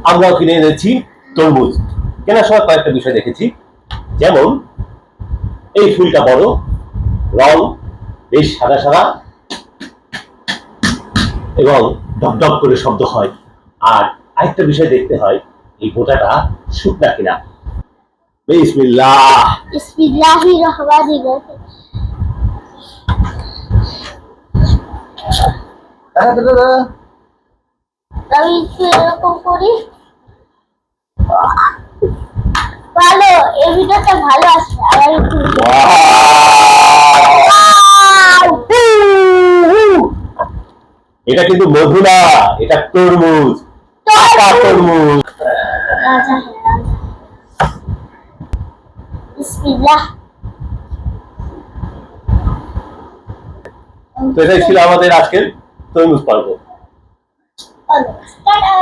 আমরাও কিনে এনেছি তরমুজ। কেনার সময় কয়েকটা বিষয় দেখেছি, যেমন এই ফুলটা বড়, রং বেশ সাদা সাদা এবং ডক করে শব্দ হয়। আর আরেকটা বিষয় দেখতে হয়, এই গোটাটা শুকনা কিনা। বিসমিল্লাহ। বিসমিল্লাহির রহমানির রহিম। আমি একটু এরকম করি। ভালো, এই ভিডিওটা ভালো আসছে। আর একটু এটা কিন্তু মধু না, এটা তরমুজ, পাকা তরমুজ। রাজা, বিসমিল্লাহ। তো এটাই ছিল আমাদের আজকের তরমুজ পর্ব। টাটা।